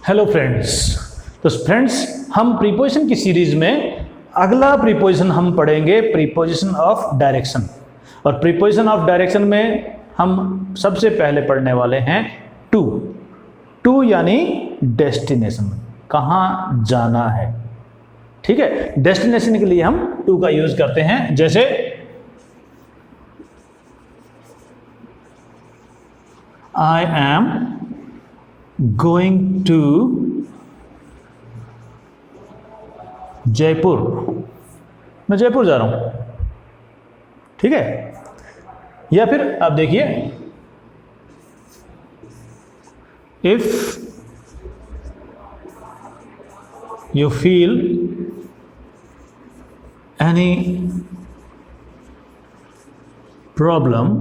Hello friends. तो friends, हम preposition की सीरीज में अगला प्रीपोजिशन हम पढ़ेंगे प्रीपोजिशन ऑफ डायरेक्शन। और प्रीपोजिशन ऑफ डायरेक्शन में हम सबसे पहले पढ़ने वाले हैं टू। टू यानी डेस्टिनेशन, कहाँ जाना है। ठीक है, डेस्टिनेशन के लिए हम टू का यूज करते हैं। जैसे I am going to Jaipur, मैं जयपुर जा रहा हूं। ठीक है, या फिर आप देखिए, if you feel any problem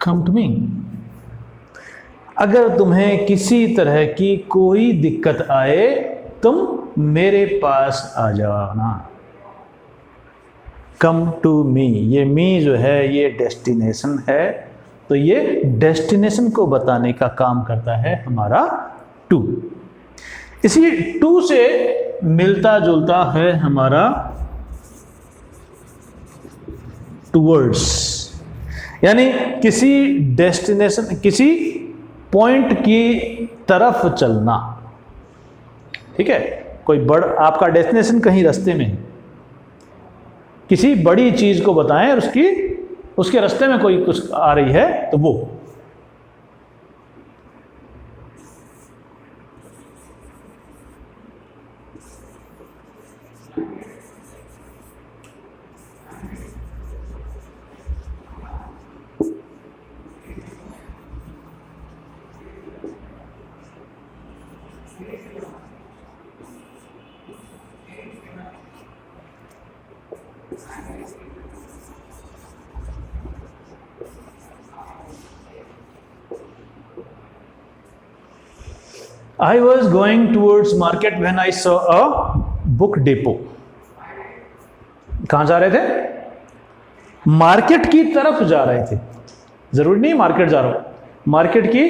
come to me. अगर तुम्हें किसी तरह की कोई दिक्कत आए तुम मेरे पास आ जाना। कम टू मी, ये मी जो है ये डेस्टिनेशन है, तो ये डेस्टिनेशन को बताने का काम करता है हमारा टू। इसी टू से मिलता जुलता है हमारा टुवर्ड्स, यानी किसी डेस्टिनेशन, किसी पॉइंट की तरफ चलना। ठीक है, कोई आपका डेस्टिनेशन कहीं रास्ते में है, किसी बड़ी चीज को बताएं और उसके रास्ते में कोई कुछ आ रही है तो वो। I was going towards market when I saw a book depot. कहाँ जा रहे थे? मार्केट की तरफ जा रहे थे। जरूरी नहीं मार्केट जा रहा हूं, मार्केट की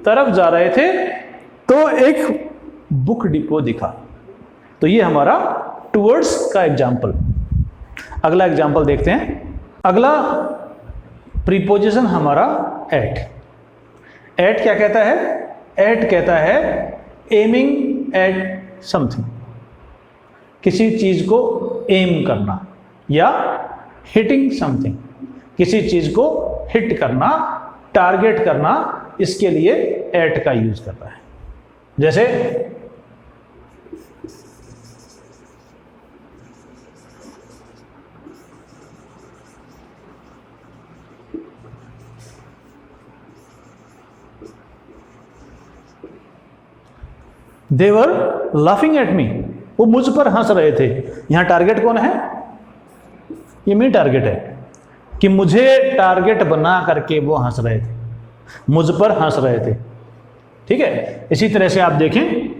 तरफ जा रहे थे तो एक बुक डिपो दिखा। तो ये हमारा टुवर्ड्स का एग्जाम्पल। अगला एग्जाम्पल देखते हैं। अगला प्रीपोजिशन हमारा एट। एट क्या कहता है? एट कहता है एमिंग एट समथिंग, किसी चीज को एम करना, या हिटिंग समथिंग, किसी चीज को हिट करना, टारगेट करना, इसके लिए एट का यूज करता है। जैसे They were laughing at me, वो मुझ पर हंस रहे थे। यहां टारगेट कौन है? ये मी टारगेट है, कि मुझे टारगेट बना करके वो हंस रहे थे, मुझ पर हंस रहे थे। ठीक है, इसी तरह से आप देखें,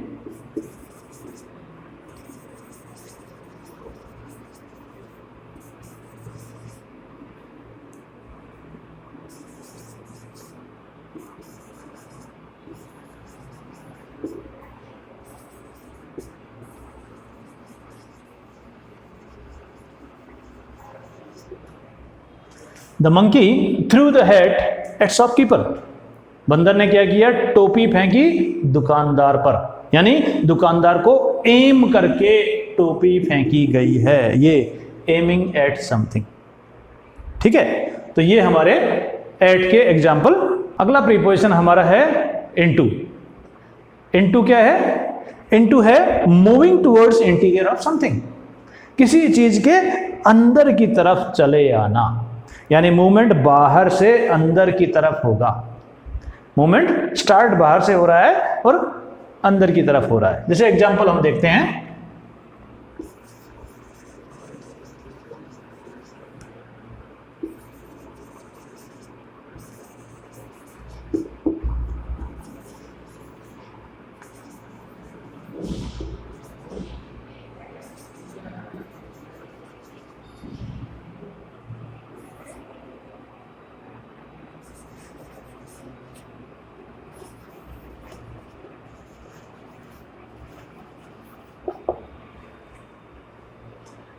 the monkey through the hat eight shopkeeper. बंदर ने क्या किया? टोपी फेंकी दुकानदार पर, यानी दुकानदार को एम करके टोपी फेंकी गई है। ये एमिंग एट समथिंग। ठीक है, तो ये हमारे एट के एग्जाम्पल। अगला प्रीपोजिशन हमारा है इनटू। इनटू क्या है? इनटू है moving towards interior of something, किसी चीज के अंदर की तरफ चले आना, यानी मूवमेंट बाहर से अंदर की तरफ होगा। मूवमेंट स्टार्ट बाहर से हो रहा है और अंदर की तरफ हो रहा है। जैसे एग्जांपल हम देखते हैं,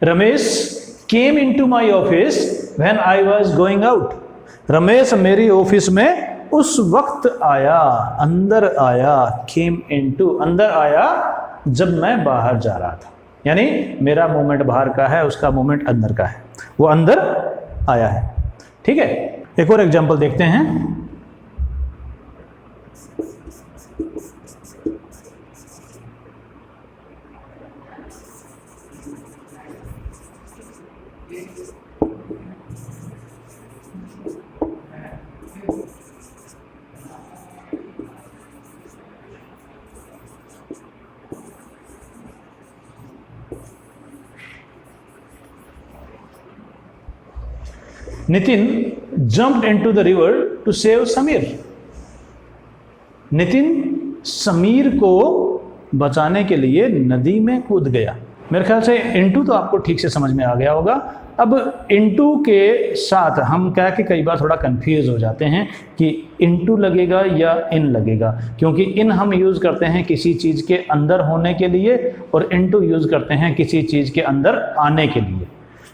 Ramesh came in to my office when I was going out. Ramesh मेरी ऑफिस में उस वक्त आया, अंदर आया, केम इन टू, अंदर आया जब मैं बाहर जा रहा था। यानी मेरा मूवमेंट बाहर का है, उसका मूवमेंट अंदर का है, वो अंदर आया है। ठीक है, एक और एग्जांपल देखते हैं। Nitin jumped into the river to save Sameer. Nitin Sameer को बचाने के लिए नदी में कूद गया। मेरे ख्याल से इनटू तो आपको ठीक से समझ में आ गया होगा। अब इनटू के साथ हम क्या कि कई बार थोड़ा कंफ्यूज हो जाते हैं कि इनटू लगेगा या इन लगेगा, क्योंकि इन हम यूज़ करते हैं किसी चीज़ के अंदर होने के लिए और इनटू यूज़ करते हैं किसी चीज़ के अंदर आने के लिए।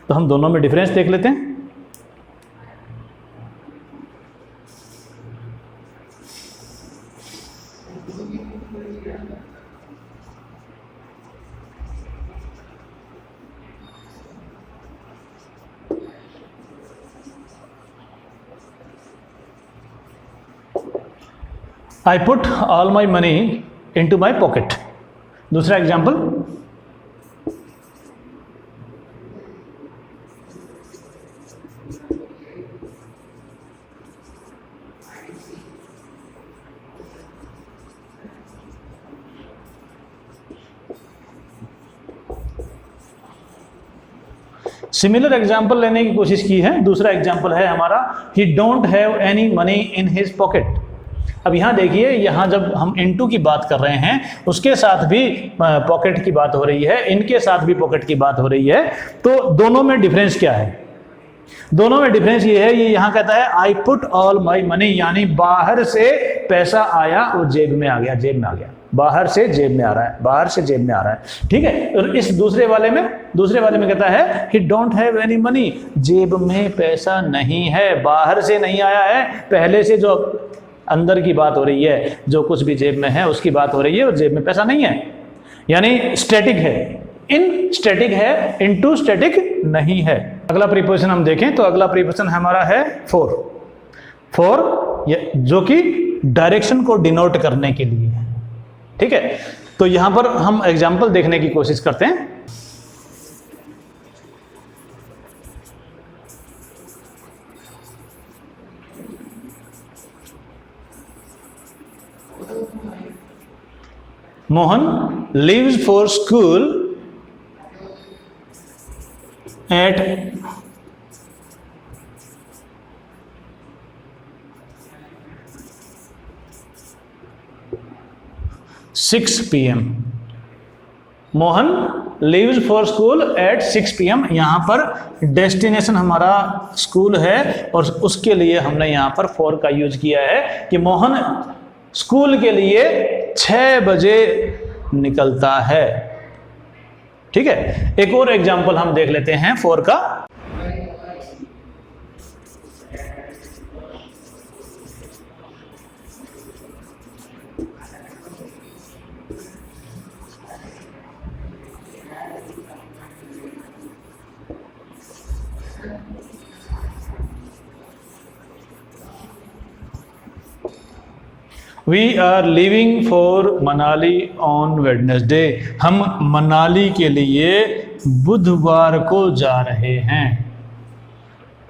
तो हम दोनों में डिफरेंस देख लेते हैं। I put all my money into my pocket। दूसरा एग्जाम्पल, सिमिलर एग्जाम्पल लेने की कोशिश की है। दूसरा एग्जाम्पल है हमारा, ही don't have any money in his pocket. अब यहाँ देखिए, यहाँ जब हम इनटू की बात कर रहे हैं उसके साथ भी पॉकेट की बात हो रही है, इनके साथ भी पॉकेट की बात हो रही है। तो दोनों में डिफरेंस क्या है? दोनों में डिफरेंस ये है, ये यहाँ कहता है I put all my money, यानी बाहर से पैसा आया और जेब में आ गया, जेब में आ गया, बाहर से जेब में आ रहा है, बाहर से जेब में आ रहा है। ठीक है। और इस दूसरे वाले में कहता है ही डोंट हैव एनी मनी, जेब में पैसा नहीं है, बाहर से नहीं आया है, पहले से जो अंदर की बात हो रही है, जो कुछ भी जेब में है उसकी बात हो रही है और जेब में पैसा नहीं है, यानी स्टैटिक है। इन स्टैटिक है, इनटू स्टैटिक नहीं है। अगला प्रीपोजिशन हम देखें तो अगला प्रीपोजिशन हमारा है फॉर, जो कि डायरेक्शन को डिनोट करने के लिए है। ठीक है, तो यहां पर हम एग्जाम्पल देखने की कोशिश करते हैं। Mohan leaves for school at 6 PM। Mohan leaves for school eight 6 PM। यहाँ पर डेस्टिनेशन हमारा स्कूल है और उसके लिए हमने यहाँ पर फॉर का यूज किया है कि मोहन स्कूल के लिए 6 बजे निकलता है। ठीक है, एक और एग्जाम्पल हम देख लेते हैं फॉर का। We are leaving for Manali on Wednesday. हम मनाली के लिए बुधवार को जा रहे हैं।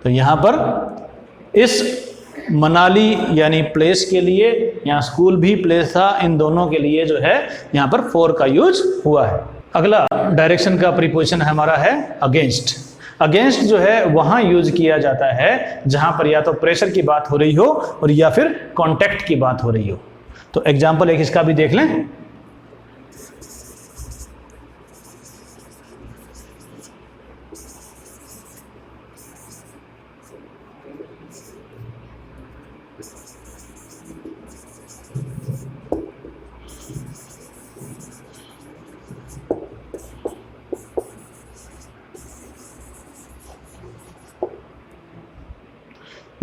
तो यहाँ पर इस मनाली यानी प्लेस के लिए, यहाँ स्कूल भी प्लेस था, इन दोनों के लिए जो है यहाँ पर फॉर का यूज हुआ है। अगला डायरेक्शन का प्रीपोजिशन हमारा है अगेंस्ट। अगेंस्ट जो है वहां यूज किया जाता है जहां पर या तो प्रेशर की बात हो रही हो और या फिर कांटेक्ट की बात हो रही हो। तो एग्जांपल एक इसका भी देख लें।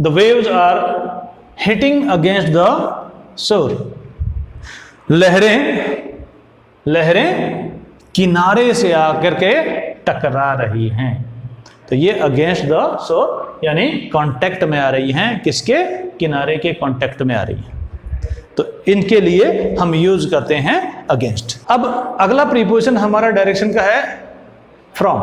The waves are hitting against the shore. लहरें किनारे से आकर के टकरा रही हैं। तो ये अगेंस्ट द शोर यानी कांटेक्ट में आ रही हैं, किसके? किनारे के कांटेक्ट में आ रही हैं। तो इनके लिए हम यूज करते हैं अगेंस्ट। अब अगला प्रीपोजिशन हमारा डायरेक्शन का है फ्रॉम।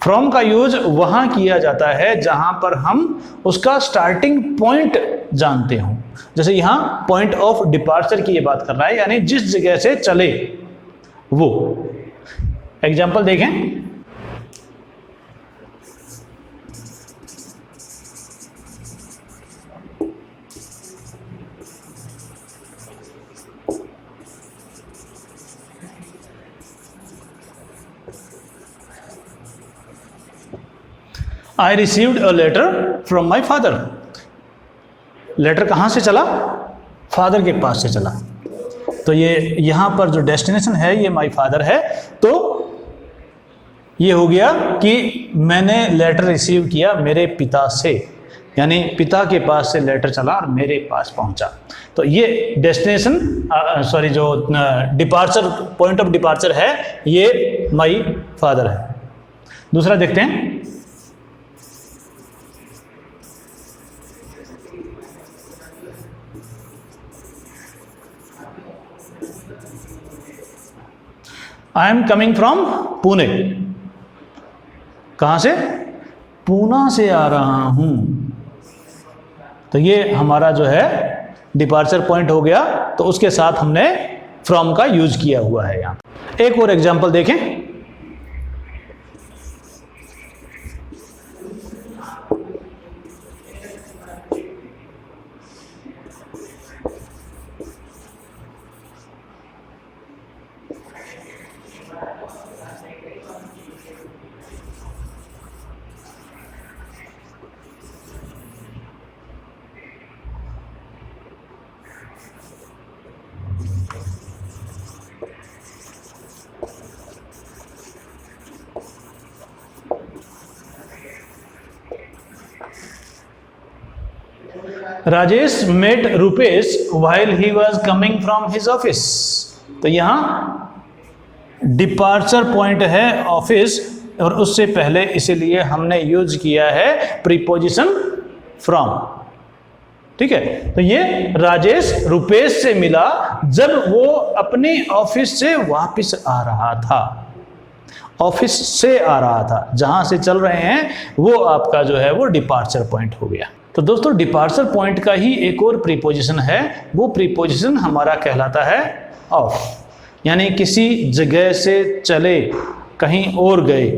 फ्रॉम का यूज वहां किया जाता है जहां पर हम उसका स्टार्टिंग पॉइंट जानते हो। जैसे यहां पॉइंट ऑफ डिपार्चर की ये बात कर रहा है, यानी जिस जगह से चले वो। एग्जाम्पल देखें, I received a letter from my father। Letter कहाँ से चला? फादर के पास से चला। तो ये यहाँ पर जो डेस्टिनेशन है ये माई फादर है। तो ये हो गया कि मैंने लेटर रिसीव किया मेरे पिता से, यानी पिता के पास से लेटर चला और मेरे पास पहुँचा। तो ये डेस्टिनेशन जो डिपार्चर, पॉइंट ऑफ डिपार्चर है ये माई फादर है। दूसरा देखते हैं, I am coming from Pune. कहाँ से? पूना से आ रहा हूँ। तो ये हमारा जो है डिपार्चर पॉइंट हो गया। तो उसके साथ हमने फ्रॉम का यूज किया हुआ है यहाँ। एक और एग्जांपल देखें, Rajesh met Rupesh while he was coming from his office। तो यहाँ डिपार्चर पॉइंट है ऑफिस और उससे पहले इसीलिए हमने यूज किया है प्रीपोजिशन फ्रॉम। ठीक है, तो ये राजेश रुपेश से मिला जब वो अपने ऑफिस से वापस आ रहा था। ऑफिस से आ रहा था, जहां से चल रहे हैं वो आपका जो है वो डिपार्चर पॉइंट हो गया। तो दोस्तों डिपार्चर पॉइंट का ही एक और प्रीपोजिशन है, वो प्रीपोजिशन हमारा कहलाता है ऑफ। यानी किसी जगह से चले, कहीं और गए,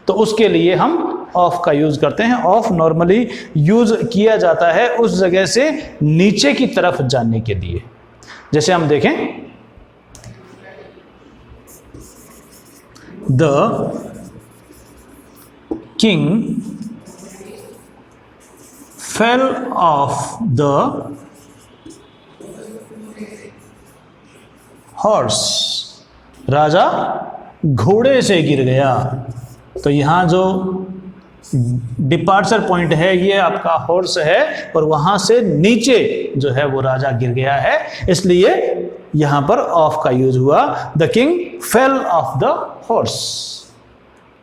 तो उसके लिए हम ऑफ का यूज करते हैं। ऑफ नॉर्मली यूज किया जाता है उस जगह से नीचे की तरफ जाने के लिए। जैसे हम देखें, the king fell off the horse. राजा घोड़े से गिर गया। तो यहाँ जो डिपार्चर पॉइंट है ये आपका हॉर्स है और वहां से नीचे जो है वो राजा गिर गया है, इसलिए यहां पर ऑफ का यूज हुआ। The king fell off the horse.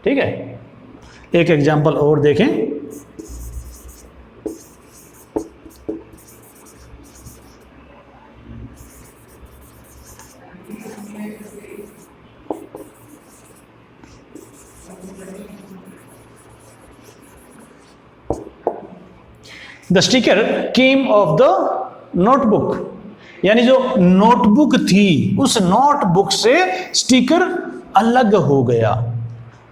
ठीक है, एक एग्जांपल और देखें, the sticker came of the notebook. यानी जो नोटबुक थी उस नोटबुक से स्टिकर अलग हो गया,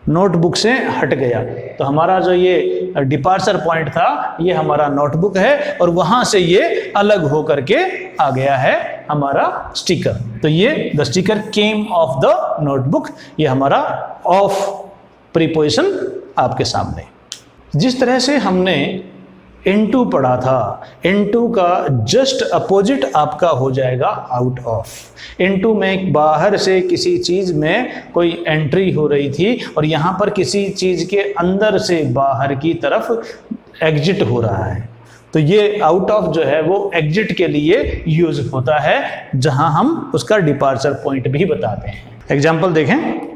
नोटबुक से हट गया। तो हमारा जो ये डिपार्चर पॉइंट था ये हमारा नोटबुक है और वहां से ये अलग होकर के आ गया है हमारा स्टिकर। तो ये the sticker came of the notebook, ये हमारा ऑफ प्रीपोजिशन आपके सामने। जिस तरह से हमने इनटू पढ़ा था, इनटू का जस्ट अपोजिट आपका हो जाएगा आउट ऑफ। इनटू में बाहर से किसी चीज में कोई एंट्री हो रही थी और यहाँ पर किसी चीज के अंदर से बाहर की तरफ एग्जिट हो रहा है। तो ये आउट ऑफ जो है वो एग्जिट के लिए यूज होता है, जहां हम उसका डिपार्चर पॉइंट भी बताते हैं। एग्जाम्पल देखें,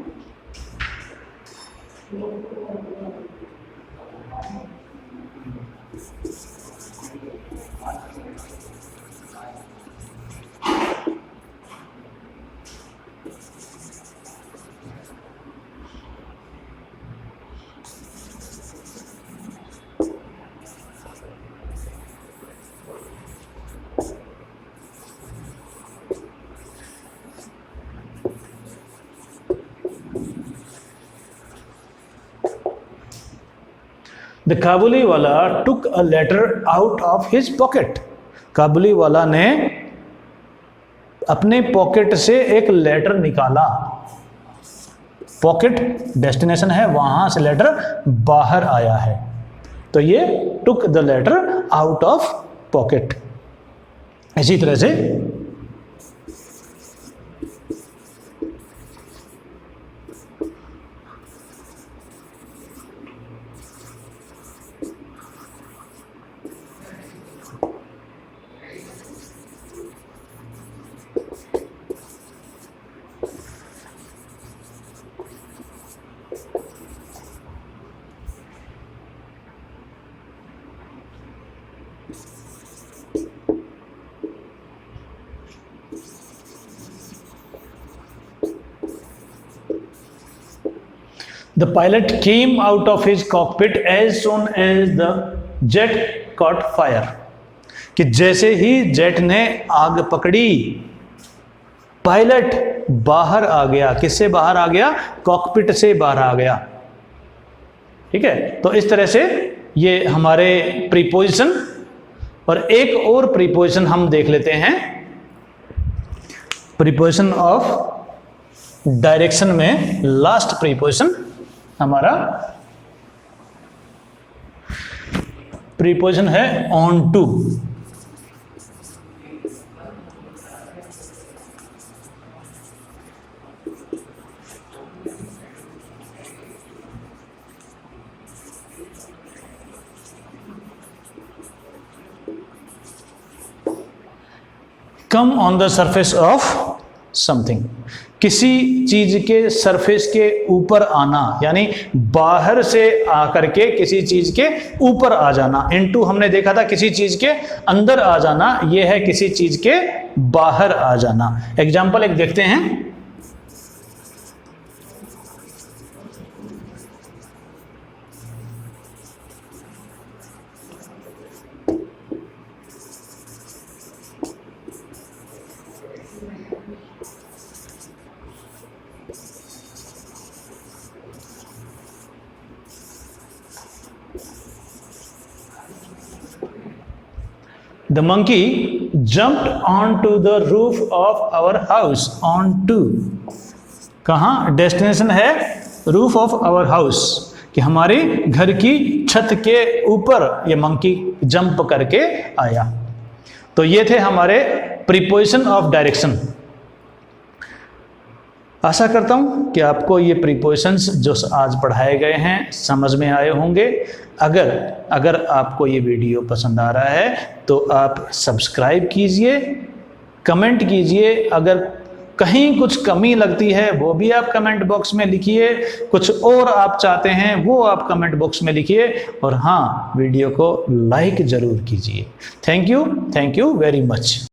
the Kabuliwala took a letter out of his pocket. Kabuliwala ने अपने पॉकेट से एक लेटर निकाला। पॉकेट डेस्टिनेशन है, वहां से लेटर बाहर आया है, तो ये took the letter out of pocket. इसी तरह से The pilot came out of his cockpit as soon as the jet caught fire। कि जैसे ही जेट ने आग पकड़ी, पायलट बाहर आ गया। किससे बाहर आ गया? कॉकपिट से बाहर आ गया। ठीक है, तो इस तरह से ये हमारे प्रीपोजिशन। और एक और प्रीपोजिशन हम देख लेते हैं, प्रीपोजिशन ऑफ डायरेक्शन में लास्ट प्रीपोजिशन हमारा प्रीपोजिशन है on to. Come on the surface of something. किसी चीज के सरफेस के ऊपर आना, यानी बाहर से आकर के किसी चीज के ऊपर आ जाना। इनटू हमने देखा था किसी चीज के अंदर आ जाना, यह है किसी चीज के बाहर आ जाना। एग्जाम्पल एक देखते हैं, The monkey jumped onto the roof of our house। On to कहाँ? डेस्टिनेशन है रूफ ऑफ आवर हाउस, कि हमारे घर की छत के ऊपर ये मंकी जंप करके आया। तो ये थे हमारे प्रीपोजिशन ऑफ डायरेक्शन। आशा करता हूं कि आपको ये प्रीपोजिशंस जो आज पढ़ाए गए हैं समझ में आए होंगे। अगर आपको ये वीडियो पसंद आ रहा है तो आप सब्सक्राइब कीजिए, कमेंट कीजिए। अगर कहीं कुछ कमी लगती है वो भी आप कमेंट बॉक्स में लिखिए, कुछ और आप चाहते हैं वो आप कमेंट बॉक्स में लिखिए, और हाँ, वीडियो को लाइक ज़रूर कीजिए। Thank you very much.